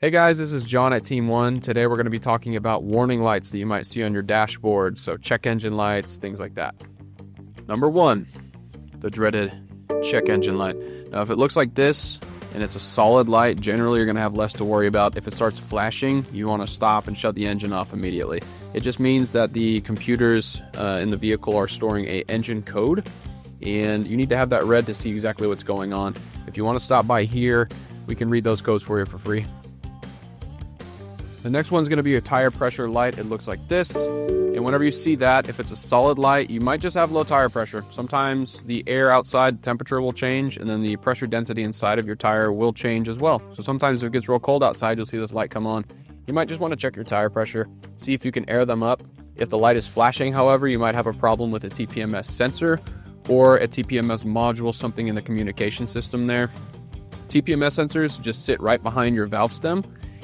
Hey guys, this is John at Team One. Today we're going to be talking about warning lights that you might see on your dashboard, so check engine lights, things like that. Number one, the dreaded check engine light. Now if it looks like this and it's a solid light, generally you're going to have less to worry about. If it starts flashing, you want to stop and shut the engine off immediately. It just means that the computers in the vehicle are storing an engine code, and you need to have that read to see exactly what's going on. If you want to stop by here, we can read those codes for you for free. The next one's going to be a tire pressure light. It looks like this. And whenever you see that, if it's a solid light, you might just have low tire pressure. Sometimes the air outside temperature will change, and then the pressure density inside of your tire will change as well. So sometimes if it gets real cold outside, you'll see this light come on. You might just want to check your tire pressure, see if you can air them up. If the light is flashing, however, you might have a problem with a TPMS sensor or a TPMS module, something in the communication system there. TPMS sensors just sit right behind your valve stem,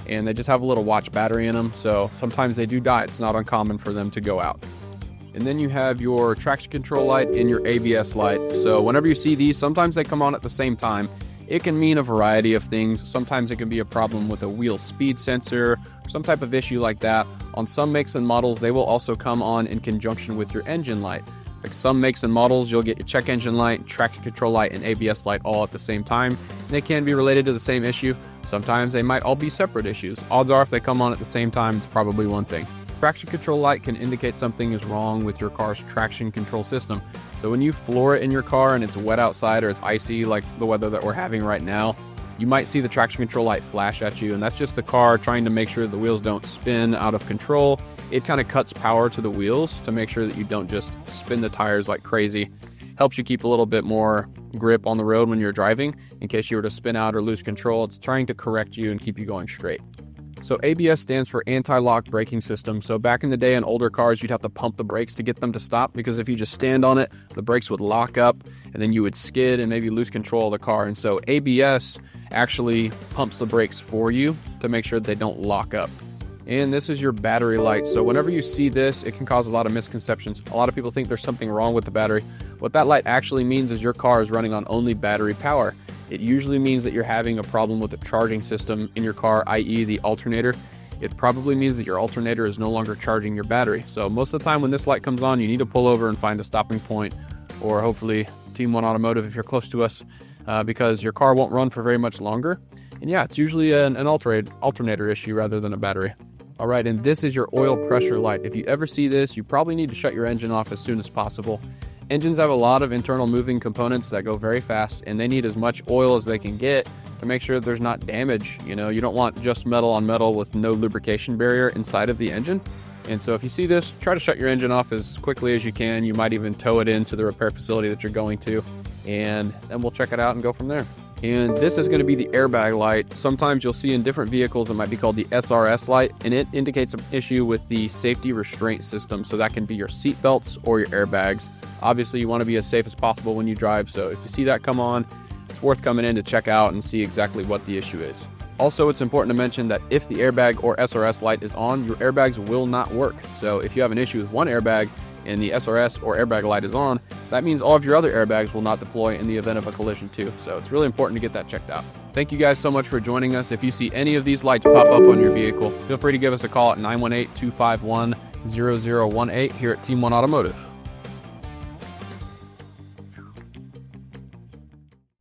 and they just have a little watch battery in them, so sometimes they do die. It's not uncommon for them to go out. And then you have your traction control light and your ABS light. So whenever you see these, sometimes they come on at the same time. It can mean a variety of things. Sometimes it can be a problem with a wheel speed sensor, or some type of issue like that. On some makes and models, they will also come on in conjunction with your engine light. Like some makes and models, you'll get your check engine light, traction control light, and ABS light all at the same time. They can be related to the same issue. Sometimes they might all be separate issues. Odds are if they come on at the same time, it's probably one thing. Traction control light can indicate something is wrong with your car's traction control system. So when you floor it in your car and it's wet outside or it's icy like the weather that we're having right now, you might see the traction control light flash at you, and that's just the car trying to make sure the wheels don't spin out of control. It kind of cuts power to the wheels to make sure that you don't just spin the tires like crazy. Helps you keep a little bit more grip on the road when you're driving in case you were to spin out or lose control. It's trying to correct you and keep you going straight. So ABS stands for anti-lock braking system. So back in the day in older cars, you'd have to pump the brakes to get them to stop, because if you just stand on it, the brakes would lock up and then you would skid and maybe lose control of the car. And so ABS actually pumps the brakes for you to make sure that they don't lock up. And this is your battery light. So whenever you see this, it can cause a lot of misconceptions. A lot of people think there's something wrong with the battery. What that light actually means is your car is running on only battery power. It usually means that you're having a problem with the charging system in your car, i.e. the alternator. It probably means that your alternator is no longer charging your battery. So most of the time when this light comes on, you need to pull over and find a stopping point, or hopefully Team One Automotive if you're close to us, because your car won't run for very much longer. And yeah, it's usually an alternator issue rather than a battery. All right, and this is your oil pressure light. If you ever see this, you probably need to shut your engine off as soon as possible. Engines have a lot of internal moving components that go very fast, and they need as much oil as they can get to make sure that there's not damage. You know, you don't want just metal on metal with no lubrication barrier inside of the engine. And so if you see this, try to shut your engine off as quickly as you can. You might even tow it into the repair facility that you're going to, and then we'll check it out and go from there. And this is going to be the airbag light. Sometimes you'll see in different vehicles it might be called the SRS light, and it indicates an issue with the safety restraint system. So that can be your seat belts or your airbags. Obviously you want to be as safe as possible when you drive, so if you see that come on, it's worth coming in to check out and see exactly what the issue is. Also, it's important to mention that if the airbag or SRS light is on, your airbags will not work. So if you have an issue with one airbag and the SRS or airbag light is on, that means all of your other airbags will not deploy in the event of a collision too. So it's really important to get that checked out. Thank you guys so much for joining us. If you see any of these lights pop up on your vehicle, feel free to give us a call at 918-251-0018 here at Team One Automotive.